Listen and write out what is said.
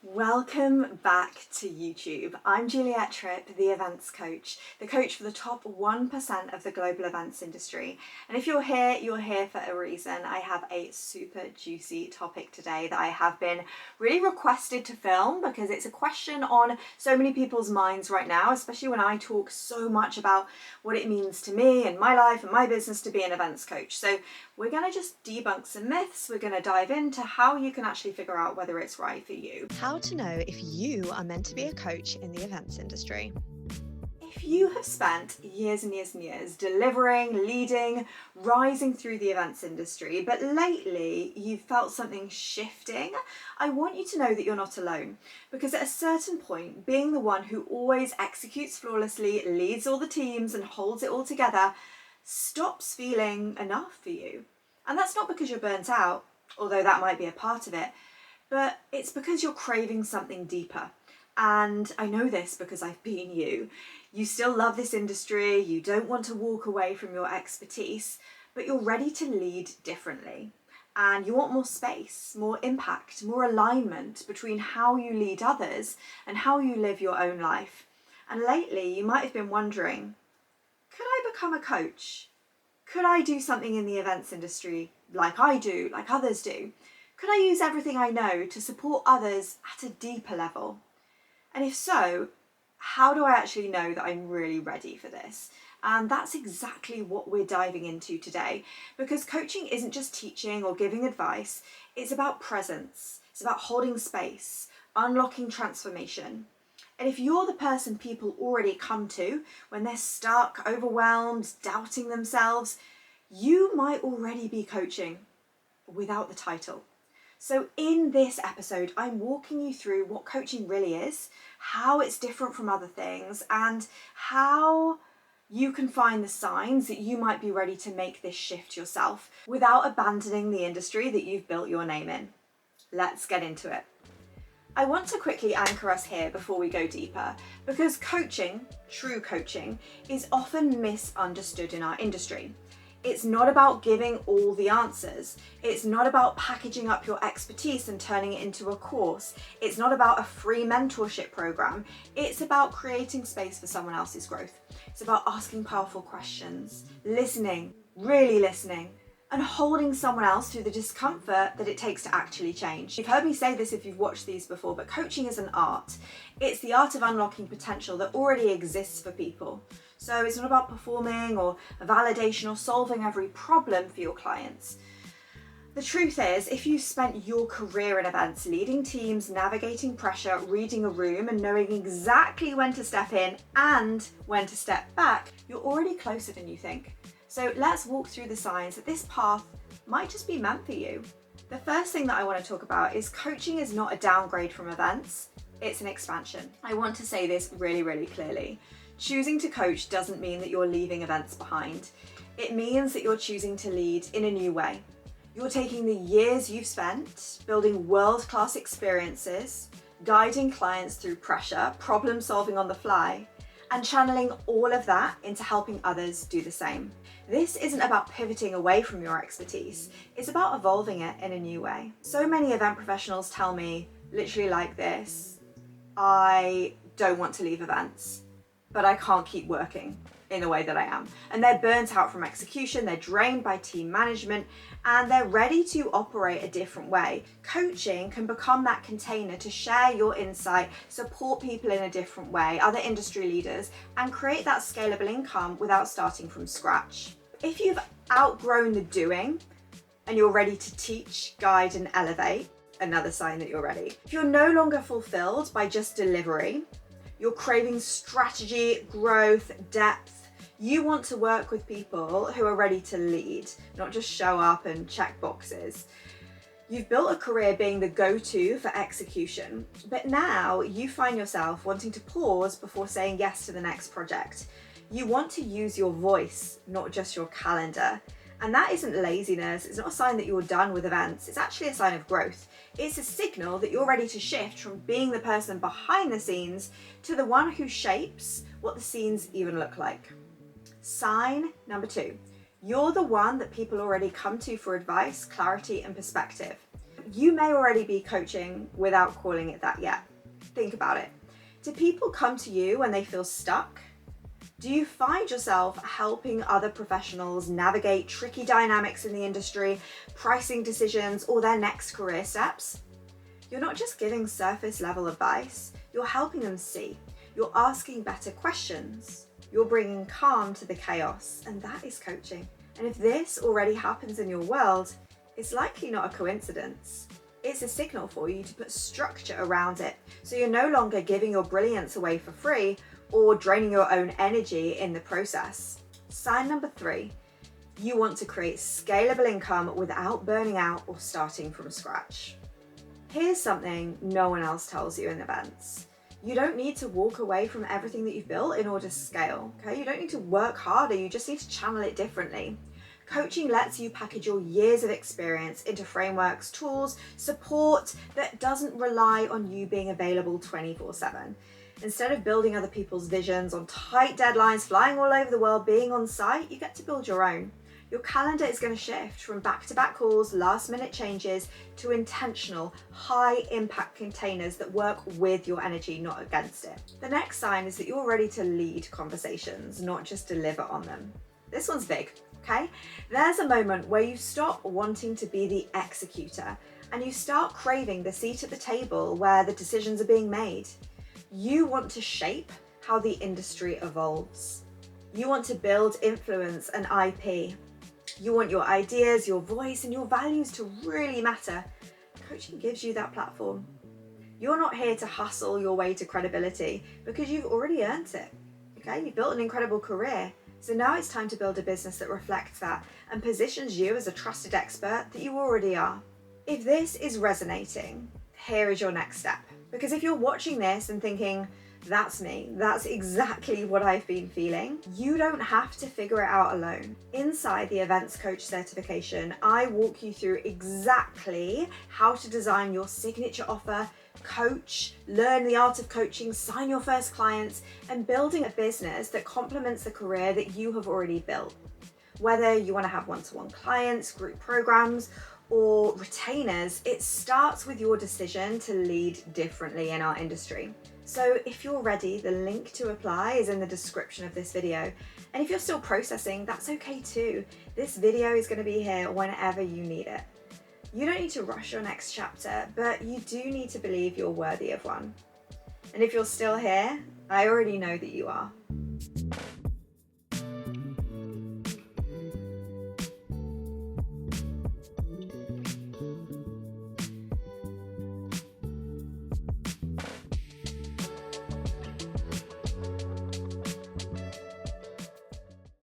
Welcome back to YouTube. I'm Juliet Tripp, the events coach, the coach for the top 1% of the global events industry. And if you're here for a reason. I have a super juicy topic today that I have been really requested to film because it's a question on so many people's minds right now, especially when I talk so much about what it means to me and my life and my business to be an events coach. So we're going to just debunk some myths. We're going to dive into how you can actually figure out whether it's right for you. How to know if you are meant to be a coach in the events industry. If you have spent years and years and years delivering, leading, rising through the events industry, but lately you've felt something shifting, I want you to know that you're not alone. Because at a certain point, being the one who always executes flawlessly, leads all the teams and holds it all together, stops feeling enough for you. And that's not because you're burnt out, although that might be a part of it, but it's because you're craving something deeper. And I know this because I've been you. You still love this industry, you don't want to walk away from your expertise, but you're ready to lead differently. And you want more space, more impact, more alignment between how you lead others and how you live your own life. And lately you might have been wondering, could I become a coach? Could I do something in the events industry like I do, like others do? Could I use everything I know to support others at a deeper level? And if so, how do I actually know that I'm really ready for this? And that's exactly what we're diving into today, because coaching isn't just teaching or giving advice, it's about presence, it's about holding space, unlocking transformation. And if you're the person people already come to when they're stuck, overwhelmed, doubting themselves, you might already be coaching without the title. So in this episode, I'm walking you through what coaching really is, how it's different from other things, and how you can find the signs that you might be ready to make this shift yourself without abandoning the industry that you've built your name in. Let's get into it. I want to quickly anchor us here before we go deeper, because coaching, true coaching, is often misunderstood in our industry. It's not about giving all the answers. It's not about packaging up your expertise and turning it into a course. It's not about a free mentorship program. It's about creating space for someone else's growth. It's about asking powerful questions, listening, really listening, and holding someone else through the discomfort that it takes to actually change. You've heard me say this if you've watched these before, but coaching is an art. It's the art of unlocking potential that already exists for people. So it's not about performing or a validation or solving every problem for your clients. The truth is, if you spent your career in events, leading teams, navigating pressure, reading a room, and knowing exactly when to step in and when to step back, you're already closer than you think. So let's walk through the signs that this path might just be meant for you. The first thing that I want to talk about is coaching is not a downgrade from events, it's an expansion. I want to say this really, really clearly. Choosing to coach doesn't mean that you're leaving events behind. It means that you're choosing to lead in a new way. You're taking the years you've spent building world-class experiences, guiding clients through pressure, problem solving on the fly, and channeling all of that into helping others do the same. This isn't about pivoting away from your expertise, it's about evolving it in a new way. So many event professionals tell me, literally like this, I don't want to leave events, but I can't keep working in the way that I am. And they're burnt out from execution, they're drained by team management, and they're ready to operate a different way. Coaching can become that container to share your insight, support people in a different way, other industry leaders, and create that scalable income without starting from scratch. If you've outgrown the doing and you're ready to teach, guide, and elevate, another sign that you're ready. If you're no longer fulfilled by just delivery, you're craving strategy, growth, depth. You want to work with people who are ready to lead, not just show up and check boxes. You've built a career being the go-to for execution, but now you find yourself wanting to pause before saying yes to the next project. You want to use your voice, not just your calendar. And that isn't laziness, it's not a sign that you're done with events, it's actually a sign of growth. It's a signal that you're ready to shift from being the person behind the scenes to the one who shapes what the scenes even look like. Sign number 2, you're the one that people already come to for advice, clarity, and perspective. You may already be coaching without calling it that yet. Think about it. Do people come to you when they feel stuck? Do you find yourself helping other professionals navigate tricky dynamics in the industry, pricing decisions, or their next career steps? You're not just giving surface level advice, you're helping them see. You're asking better questions. You're bringing calm to the chaos, and that is coaching. And if this already happens in your world, it's likely not a coincidence. It's a signal for you to put structure around it, so you're no longer giving your brilliance away for free or draining your own energy in the process. Sign number 3, you want to create scalable income without burning out or starting from scratch. Here's something no one else tells you in events. You don't need to walk away from everything that you've built in order to scale, okay? You don't need to work harder, you just need to channel it differently. Coaching lets you package your years of experience into frameworks, tools, support that doesn't rely on you being available 24/7. Instead of building other people's visions on tight deadlines, flying all over the world, being on site, you get to build your own. Your calendar is going to shift from back-to-back calls, last-minute changes, to intentional, high-impact containers that work with your energy, not against it. The next sign is that you're ready to lead conversations, not just deliver on them. This one's big, okay? There's a moment where you stop wanting to be the executor and you start craving the seat at the table where the decisions are being made. You want to shape how the industry evolves. You want to build influence and IP. You want your ideas, your voice, and your values to really matter. Coaching gives you that platform. You're not here to hustle your way to credibility because you've already earned it. Okay, you've built an incredible career. So now it's time to build a business that reflects that and positions you as a trusted expert that you already are. If this is resonating, here is your next step. Because if you're watching this and thinking, that's me, that's exactly what I've been feeling, you don't have to figure it out alone. Inside the Events Coach certification, I walk you through exactly how to design your signature offer, coach, learn the art of coaching, sign your first clients, and building a business that complements the career that you have already built. Whether you want to have one-to-one clients, group programs, or retainers, it starts with your decision to lead differently in our industry. So if you're ready, the link to apply is in the description of this video. And if you're still processing, that's okay too. This video is going to be here whenever you need it. You don't need to rush your next chapter, but you do need to believe you're worthy of one. And if you're still here, I already know that you are.